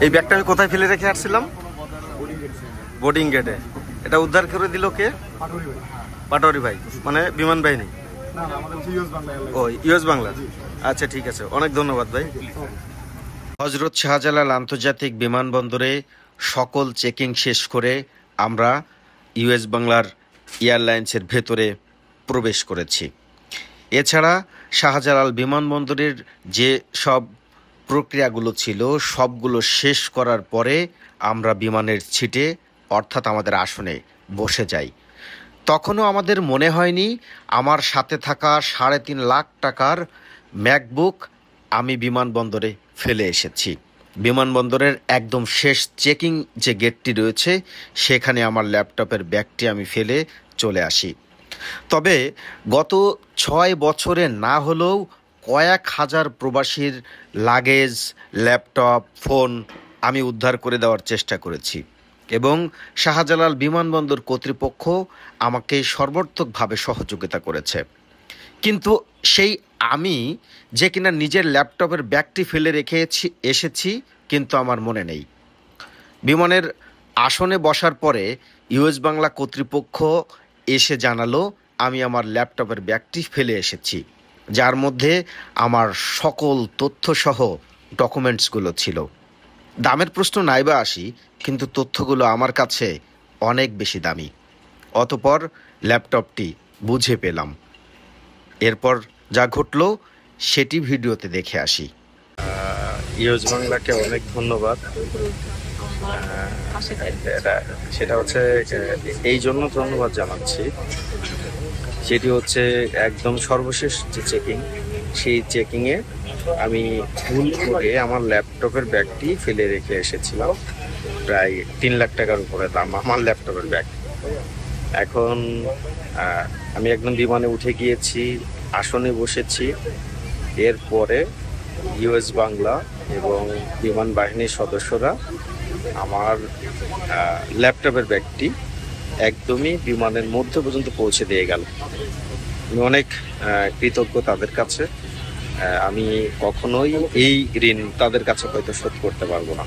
এই ব্যাগটা আমি কোথায় ফেলে রেখে আসছিলাম? বোর্ডিং গেটে। এটা উদ্ধার করে দিল কে? পাটোয়ারি ভাই, মানে বিমান বাহিনী। ও, ইউএস বাংলা। আচ্ছা, ঠিক আছে, অনেক ধন্যবাদ ভাই। হযরত শাহজালাল আন্তর্জাতিক বিমানবন্দরে সকল চেকিং শেষ করে আমরা ইউএস বাংলার এয়ারলাইন্সের ভেতরে প্রবেশ করেছি। এছাড়া শাহজালাল বিমানবন্দরের যে সব প্রক্রিয়াগুলো ছিল সবগুলো শেষ করার পরে আমরা বিমানের সিটে অর্থাৎ আমাদের আসনে বসে যাই। তখনও আমাদের মনে হয়নি আমার সাথে থাকা 3.5 লাখ টাকার ম্যাকবুক আমি বিমানবন্দরে ফেলে এসেছি। বিমানবন্দরের একদম শেষ চেকিং যে গেটটি রয়েছে সেখানে আমার ল্যাপটপের ব্যাগটি আমি ফেলে চলে আসি। তবে গত 6 বছরে না হলেও কয়েক হাজার প্রবাসীর লাগেজ, ল্যাপটপ, ফোন আমি উদ্ধার করে দেওয়ার চেষ্টা করেছি এবং শাহজালাল বিমানবন্দর কর্তৃপক্ষ আমাকে সর্বাত্মকভাবে সহযোগিতা করেছে। কিন্তু সেই আমি যে কিনা নিজের ল্যাপটপের ব্যাগটি ফেলে রেখে এসেছি কিন্তু আমার মনে নেই। বিমানের আসনে বসার পরে ইউএস বাংলা কর্তৃপক্ষ এসে জানালো আমি আমার ল্যাপটপের ব্যাগটি ফেলে এসেছি, যার মধ্যে আমার সকল তথ্যসহ ডকুমেন্টসগুলো ছিল। দামের প্রশ্ন নাইবা আসি, কিন্তু তথ্যগুলো আমার কাছে অনেক বেশি দামি। অতঃপর ল্যাপটপটি বুঝে পেলাম। এরপর যা ঘটলো সেটি ভিডিওতে দেখে আসি। ইউএস বাংলাকে অনেক ধন্যবাদ। সেটা হচ্ছে এই জন্য ধন্যবাদ জানাচ্ছি, সেটি হচ্ছে একদম সর্বশেষ যে চেকিং, সেই চেকিংয়ে আমি ভুল করে আমার ল্যাপটপের ব্যাগটি ফেলে রেখে এসেছিলাম। প্রায় 3 লাখ টাকার উপরে দাম আমার ল্যাপটপের ব্যাগ। এখন আমি একদম বিমানে উঠে গিয়েছি, আসনে বসেছি। এরপরে ইউএস বাংলা এবং বিমান বাহিনীর সদস্যরা আমার ল্যাপটপের ব্যাগটি একদমই বিমানের মধ্যে পর্যন্ত পৌঁছে দিয়ে গেল। আমি অনেক কৃতজ্ঞ তাদের কাছে। আমি কখনোই এই ঋণ তাদের কাছে হয়তো শোধ করতে পারবো না।